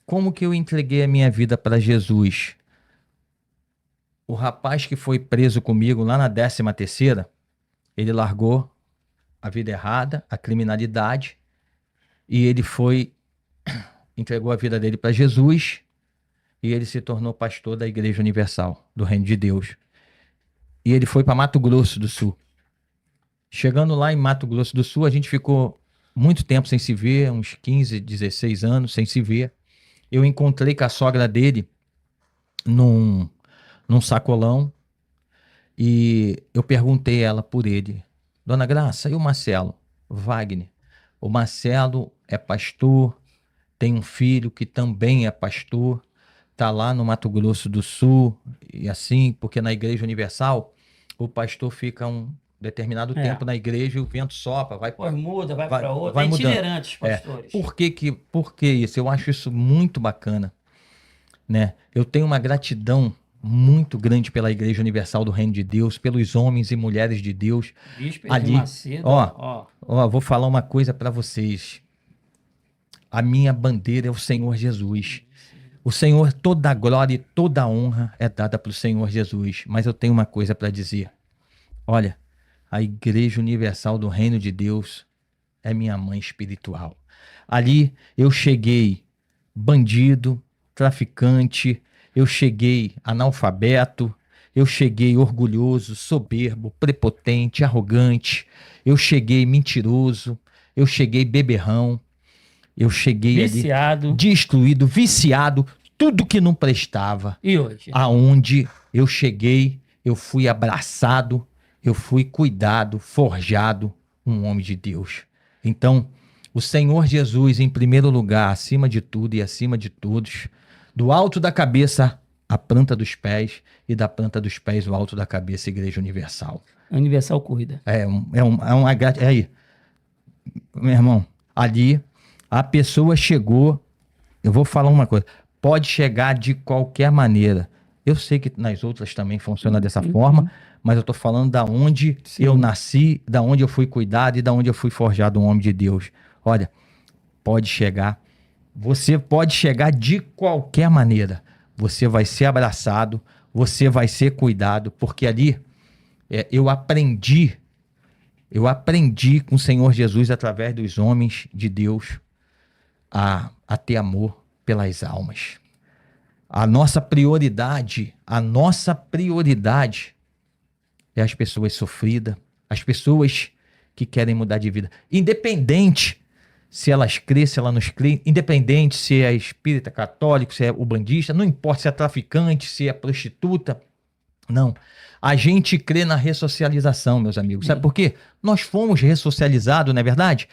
Como que eu entreguei a minha vida para Jesus? O rapaz que foi preso comigo lá na 13ª, ele largou a vida errada, a criminalidade, e ele entregou a vida dele para Jesus, e ele se tornou pastor da Igreja Universal, do Reino de Deus. E ele foi para Mato Grosso do Sul. Chegando lá em Mato Grosso do Sul, a gente ficou muito tempo sem se ver, uns 15, 16 anos sem se ver. Eu encontrei com a sogra dele num sacolão e eu perguntei ela por ele. Dona Graça, e o Marcelo? Wagner. O Marcelo é pastor, tem um filho que também é pastor, tá lá no Mato Grosso do Sul, e assim, porque na Igreja Universal, o pastor fica um determinado É. tempo na igreja e o vento sopra, Pô, muda, vai vai, para outra. vai É mudando. itinerante os É. pastores. Por que isso? Eu acho isso muito bacana, né? Eu tenho uma gratidão muito grande pela Igreja Universal do Reino de Deus, pelos homens e mulheres de Deus Bispo Edir ali. Macedo, Ó, ó. vou falar uma coisa para vocês. A minha bandeira é o Senhor Jesus. O Senhor, toda a glória e toda a honra é dada para o Senhor Jesus. Mas eu tenho uma coisa para dizer. Olha, a Igreja Universal do Reino de Deus é minha mãe espiritual. Ali eu cheguei bandido, traficante, eu cheguei analfabeto, eu cheguei orgulhoso, soberbo, prepotente, arrogante, eu cheguei mentiroso, eu cheguei beberrão, eu cheguei ali Viciado. destruído, viciado, tudo que não prestava. E hoje? Aonde eu cheguei, eu fui abraçado, eu fui cuidado, forjado, um homem de Deus. Então, o Senhor Jesus, em primeiro lugar, acima de tudo e acima de todos, do alto da cabeça à planta dos pés e da planta dos pés ao alto da cabeça, Igreja Universal. A Universal cuida. Aí, meu irmão, ali a pessoa chegou, eu vou falar uma coisa, pode chegar de qualquer maneira. Eu sei que nas outras também funciona dessa forma, mas eu estou falando da onde Sim. eu nasci, da onde eu fui cuidado e da onde eu fui forjado um homem de Deus. Olha, pode chegar, você pode chegar de qualquer maneira. Você vai ser abraçado, você vai ser cuidado, porque ali eu aprendi com o Senhor Jesus através dos homens de Deus a ter amor pelas almas. A nossa prioridade é as pessoas sofridas, as pessoas que querem mudar de vida. Independente se elas crêem, se elas não crêem, independente se é espírita, católico, se é ubandista, não importa se é traficante, se é prostituta, não. A gente crê na ressocialização, meus amigos. Sabe por quê? Nós fomos ressocializados, não é verdade?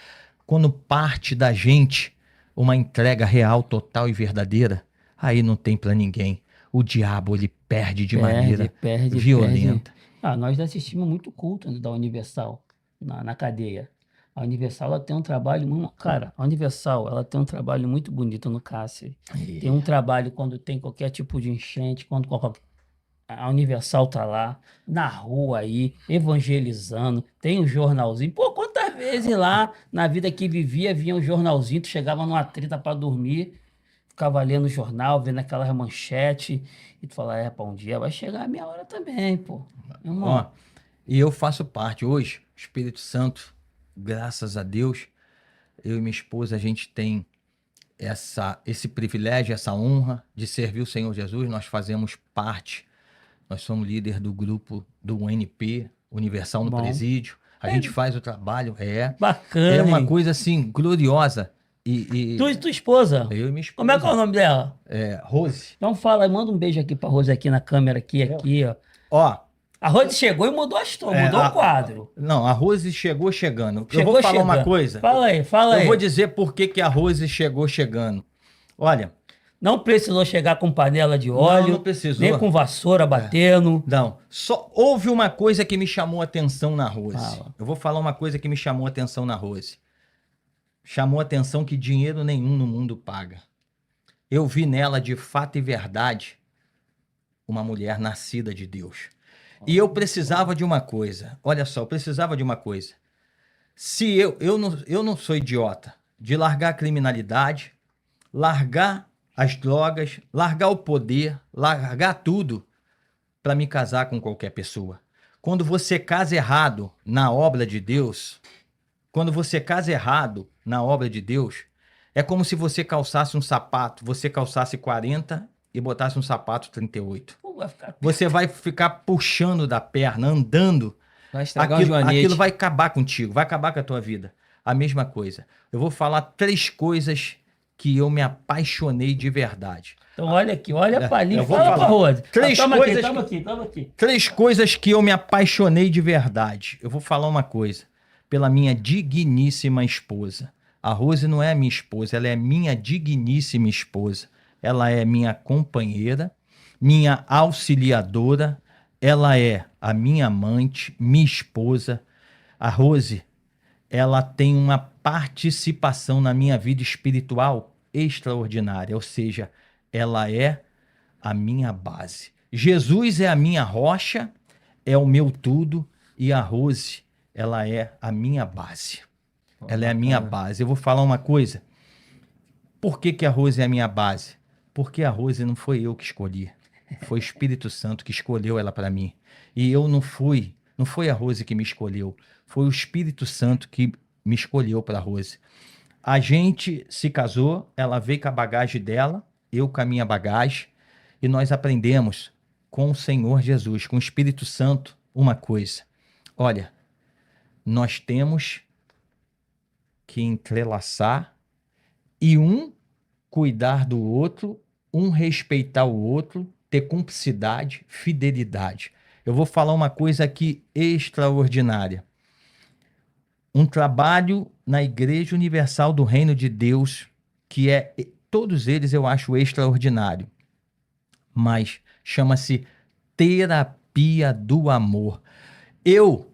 Quando parte da gente uma entrega real, total e verdadeira, aí não tem pra ninguém. O diabo, ele perde de maneira violenta. Nós assistimos muito culto, né, da Universal na cadeia. A Universal, ela tem um trabalho, cara, a Universal, ela tem um trabalho muito bonito no cárcere. Tem um trabalho quando tem qualquer tipo de enchente, a Universal tá lá, na rua aí, evangelizando, tem um jornalzinho. Pô, quantas vezes lá, na vida que vivia, vinha um jornalzinho, tu chegava numa treta pra dormir, ficava lendo o jornal, vendo aquelas manchetes, e tu fala, pá, um dia vai chegar a minha hora também, pô. Irmão, Ó, e eu faço parte hoje, Espírito Santo, graças a Deus, eu e minha esposa, a gente tem esse privilégio, essa honra de servir o Senhor Jesus. Nós fazemos parte, nós somos líder do grupo do UNP, Universal no bom. Presídio. A gente faz o trabalho, Bacana, é uma hein? coisa assim, gloriosa. Tu e tua esposa? Eu e minha esposa. Como é que é o nome dela? Rose. Então fala, manda um beijo aqui pra Rose aqui na câmera, aqui, ó. Ó, A Rose chegou e mudou a história, mudou o quadro. Não, a Rose chegou chegando. Eu Chegou vou falar chegando. uma coisa. Fala aí. Eu vou dizer por que a Rose chegou chegando. Olha, Não precisou chegar com panela de óleo, não precisou. nem com vassoura batendo. Não, só houve uma coisa que me chamou a atenção na Rose. Fala. Eu vou falar uma coisa que me chamou a atenção na Rose. Chamou a atenção que dinheiro nenhum no mundo paga. Eu vi nela, de fato e verdade, uma mulher nascida de Deus. E eu precisava de uma coisa. Olha só, eu precisava de uma coisa. Se eu não sou idiota de largar a criminalidade, largar as drogas, largar o poder, largar tudo para me casar com qualquer pessoa. Quando você casa errado na obra de Deus, quando você casa errado na obra de Deus, é como se você calçasse um sapato, você calçasse 40 e botasse um sapato 38. Pô, vai ficar... Você vai ficar puxando da perna, andando. Vai estragar o Aquilo joanete. vai acabar contigo, vai acabar com a tua vida. A mesma coisa. Eu vou falar 3 coisas que eu me apaixonei de verdade. Então olha aqui, olha pra ali, Eu vou fala pra falar. Rose. 3 toma coisas aqui, toma que- aqui, toma aqui. 3 coisas que eu me apaixonei de verdade. Eu vou falar uma coisa. Pela minha digníssima esposa. A Rose não é minha esposa, ela é minha digníssima esposa. Ela é minha companheira, minha auxiliadora, ela é a minha amante, minha esposa. A Rose, ela tem uma participação na minha vida espiritual extraordinária, ou seja, ela é a minha base. Jesus é a minha rocha, é o meu tudo, e a Rose, ela é a minha base. Ela é a minha base. Eu vou falar uma coisa. Por que que a Rose é a minha base? Porque a Rose não foi eu que escolhi. Foi o Espírito Santo que escolheu ela para mim. E eu não fui. Não foi a Rose que me escolheu. Foi o Espírito Santo que me escolheu para a Rose. A gente se casou, ela veio com a bagagem dela, eu com a minha bagagem, e nós aprendemos com o Senhor Jesus, com o Espírito Santo, uma coisa. Olha, nós temos que entrelaçar e um cuidar do outro, um respeitar o outro, ter cumplicidade, fidelidade. Eu vou falar uma coisa aqui extraordinária. Um trabalho na Igreja Universal do Reino de Deus, que é, todos eles eu acho extraordinário, mas chama-se terapia do amor. Eu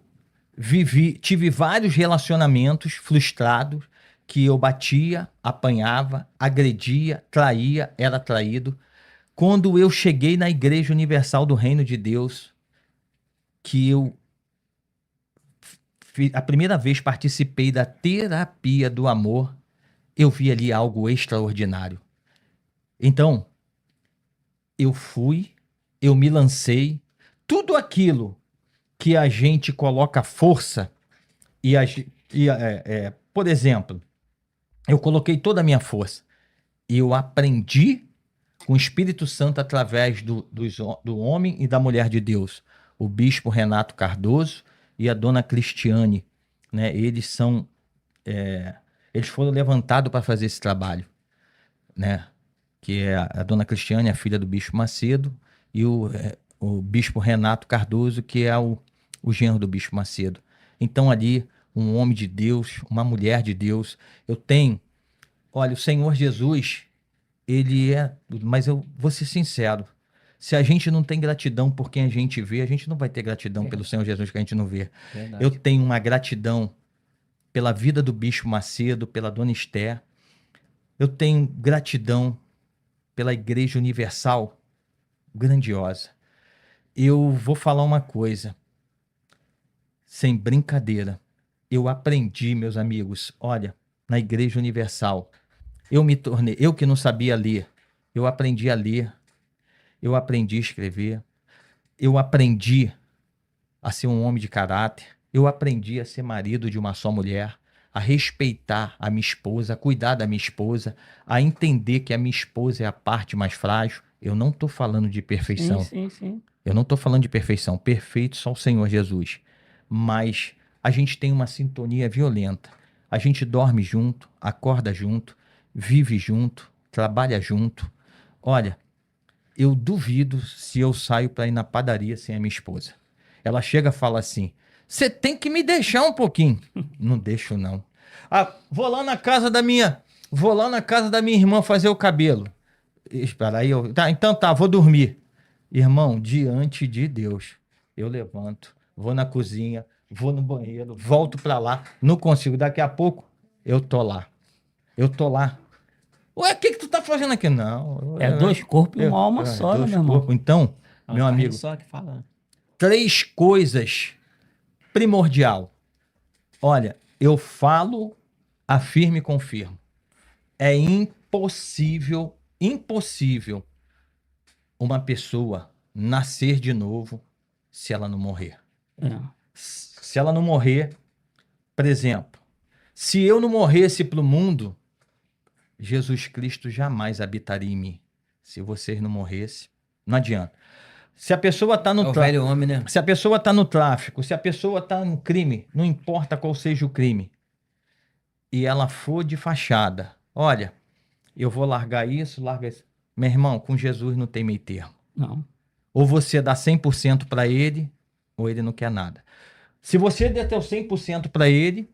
tive vários relacionamentos frustrados que eu batia, apanhava, agredia, traía, era traído. Quando eu cheguei na Igreja Universal do Reino de Deus, que eu a primeira vez participei da terapia do amor, eu vi ali algo extraordinário. Então, eu fui, eu me lancei, tudo aquilo que a gente coloca força por exemplo, eu coloquei toda a minha força e eu aprendi com o Espírito Santo através do homem e da mulher de Deus, o bispo Renato Cardoso e a dona Cristiane, né? Eles foram levantados para fazer esse trabalho, né? Que é a dona Cristiane, a filha do bispo Macedo, e o bispo Renato Cardoso, que é o genro do bispo Macedo. Então ali, um homem de Deus, uma mulher de Deus. Olha, o Senhor Jesus, ele é, mas eu vou ser sincero, se a gente não tem gratidão por quem a gente vê, a gente não vai ter gratidão pelo Senhor Jesus que a gente não vê. Verdade. Eu tenho uma gratidão pela vida do bispo Macedo, pela dona Esther. Eu tenho gratidão pela Igreja Universal, grandiosa. Eu vou falar uma coisa, sem brincadeira. Eu aprendi, meus amigos, olha, na Igreja Universal, eu que não sabia ler, eu aprendi a ler, eu aprendi a escrever, eu aprendi a ser um homem de caráter, eu aprendi a ser marido de uma só mulher, a respeitar a minha esposa, a cuidar da minha esposa, a entender que a minha esposa é a parte mais frágil. Eu não estou falando de perfeição. Sim. Eu não estou falando de perfeição. Perfeito só o Senhor Jesus. Mas a gente tem uma sintonia violenta. A gente dorme junto, acorda junto, vive junto, trabalha junto. Olha, eu duvido se eu saio para ir na padaria sem a minha esposa. Ela chega e fala assim: você tem que me deixar um pouquinho. Não deixo, não. Vou lá na casa da minha irmã fazer o cabelo. Espera aí, então tá, vou dormir. Irmão, diante de Deus, eu levanto, vou na cozinha, vou no banheiro, volto pra lá, não consigo. Daqui a pouco, eu tô lá. Ué, o que tu tá fazendo aqui? Não. É 2 corpos e uma alma só, né, 2 meu irmão? corpos. Então, meu Uma amigo, carne só que fala. 3 coisas primordial. Olha, eu falo, afirmo e confirmo. É impossível impossível uma pessoa nascer de novo se ela não morrer. É. Se ela não morrer, por exemplo, se eu não morresse para o mundo, Jesus Cristo jamais habitaria em mim. Se vocês não morressem, não adianta. Se a pessoa está É no o tráfico, velho homem, né? se a pessoa está no tráfico, se a pessoa está no crime, não importa qual seja o crime, e ela for de fachada, olha, eu vou largar isso, larga isso. Meu irmão, com Jesus não tem meio termo. Não. Ou você dá 100% para ele, ou ele não quer nada. Se você der teu 100% para ele,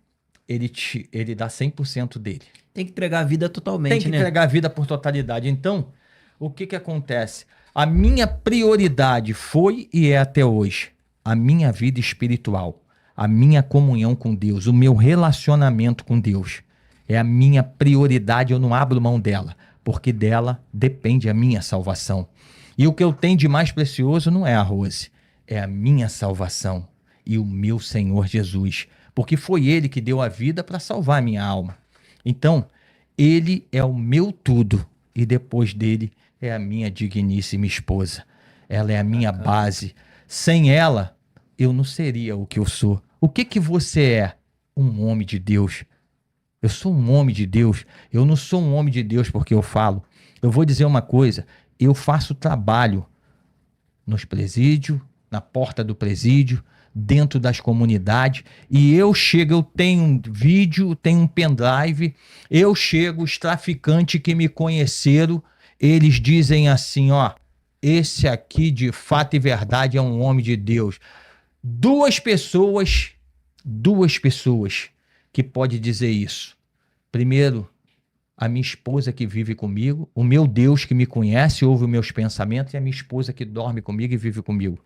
ele dá 100% dele. Tem que entregar a vida totalmente, Tem que né? entregar a vida por totalidade. Então, o que que acontece? A minha prioridade foi e é até hoje a minha vida espiritual, a minha comunhão com Deus, o meu relacionamento com Deus. É a minha prioridade, eu não abro mão dela, porque dela depende a minha salvação. E o que eu tenho de mais precioso não é a Rose, é a minha salvação e o meu Senhor Jesus, porque foi Ele que deu a vida para salvar a minha alma. Então, Ele é o meu tudo e depois dele é a minha digníssima esposa. Ela é a minha base. Sem ela, eu não seria o que eu sou. O que que você é? Um homem de Deus. Eu sou um homem de Deus. Eu não sou um homem de Deus porque eu falo. Eu vou dizer uma coisa. Eu faço trabalho nos presídios, na porta do presídio, dentro das comunidades, e eu chego, eu tenho um vídeo, tenho um pendrive, eu chego, os traficantes que me conheceram, eles dizem assim, ó, esse aqui de fato e verdade é um homem de Deus. Duas pessoas que podem dizer isso. Primeiro, a minha esposa que vive comigo, o meu Deus que me conhece, ouve os meus pensamentos, e a minha esposa que dorme comigo e vive comigo.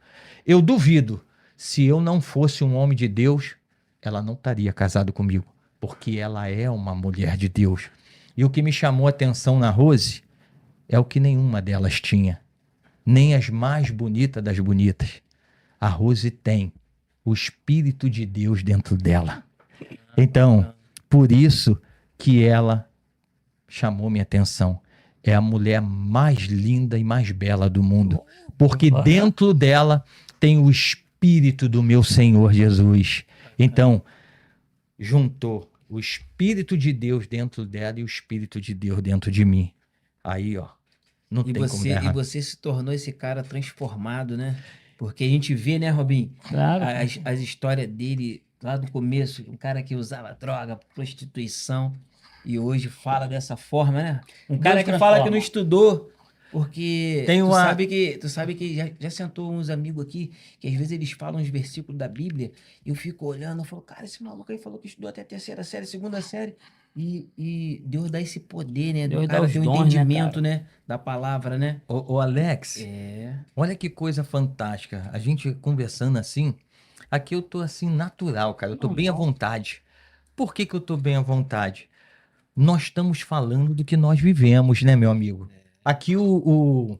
Eu duvido, se eu não fosse um homem de Deus, ela não estaria casada comigo, porque ela é uma mulher de Deus. E o que me chamou a atenção na Rose é o que nenhuma delas tinha, nem as mais bonitas das bonitas. A Rose tem o Espírito de Deus dentro dela. Então, por isso que ela chamou minha atenção. É a mulher mais linda e mais bela do mundo, porque dentro dela tem o Espírito do meu Senhor Jesus. Então, juntou o Espírito de Deus dentro dela e o Espírito de Deus dentro de mim. Aí, ó, não E tem como você, dar e errado. você se tornou esse cara transformado, né? Porque a gente vê, né, Robinho? Claro. As histórias dele lá do começo, um cara que usava droga, prostituição, e hoje fala dessa forma, né? Um cara que fala que não estudou, porque Tem uma- tu sabe que já sentou uns amigos aqui, que às vezes eles falam uns versículos da Bíblia, e eu fico olhando, eu falo, cara, esse maluco aí falou que estudou até a terceira série, segunda série, e Deus dá esse poder, né? Deus Do dá cara os ter um dons, né, entendimento, cara? né? Da palavra, né? Ô, Alex, É. olha que coisa fantástica. A gente conversando assim, aqui eu tô assim natural, cara. Eu tô bem à vontade. Por que que eu tô bem à vontade? Nós estamos falando do que nós vivemos, né, meu amigo? Aqui o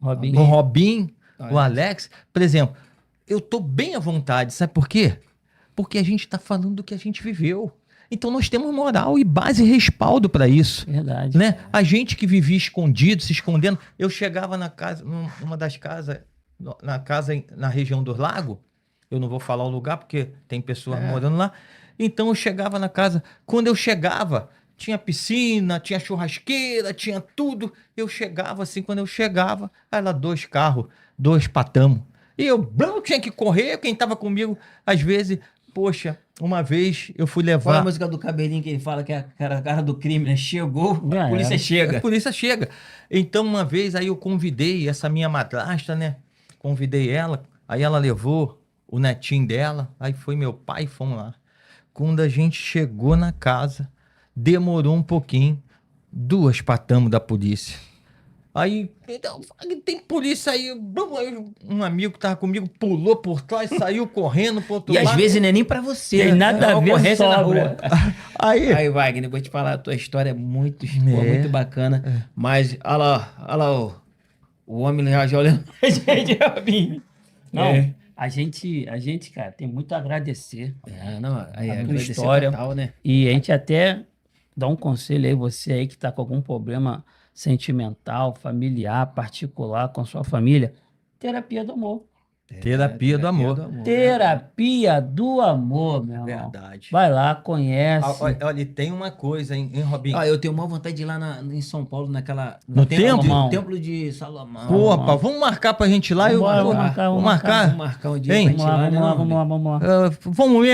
Robinho. Robin, o Olha. Alex, por exemplo, eu tô bem à vontade, sabe por quê? Porque a gente tá falando do que a gente viveu. Então nós temos moral e base e respaldo para isso. Verdade. Né? A gente que vivia escondido, se escondendo. Eu chegava na casa, numa das casas, na casa na região do lago. Eu não vou falar o lugar porque tem pessoas morando lá. Então eu chegava na casa. Quando eu chegava, tinha piscina, tinha churrasqueira, tinha tudo. Eu chegava assim, quando eu chegava, aí lá 2 carros, 2 patamos. E eu tinha que correr. Quem tava comigo, às vezes, poxa, uma vez eu fui Qual é a levar. música do Cabelinho que ele fala que é a cara do crime, né? Chegou, Já a polícia era. chega. A polícia chega. Então, uma vez, aí eu convidei essa minha madrasta, né? Convidei ela, aí ela levou o netinho dela, aí foi meu pai, fomos lá. Quando a gente chegou na casa, demorou um pouquinho, 2 patamos da polícia. Aí, então, tem polícia aí, um amigo que tava comigo pulou por trás, saiu correndo pro outro E às lado. vezes não é nem pra você. Tem né? nada É a uma ver, ocorrência na sobra. rua. Aí, Aí, Wagner, vou te falar, a tua história é muito, pô, muito bacana. Mas, olha lá, o homem já olhando pra gente, Robinho. Não, É. a gente, cara, tem muito a agradecer. Não, aí A tua agradecer história. total, né? E a gente até dá um conselho aí, você aí que tá com algum problema sentimental, familiar, particular com a sua família, terapia do amor. Terapia do amor. Terapia do amor, meu irmão. Verdade. Vai lá, conhece. Olha, tem uma coisa, hein, Robinho? Ah, eu tenho uma vontade de ir lá em São Paulo, No templo? Salomão. Templo de Salomão. Pô, pá, vamos marcar pra gente ir lá? Vambora, Vamos vamos marcar, marcar? Vamos marcar um dia Hein? pra gente ir lá, né, Vamos lá. Vamos ver.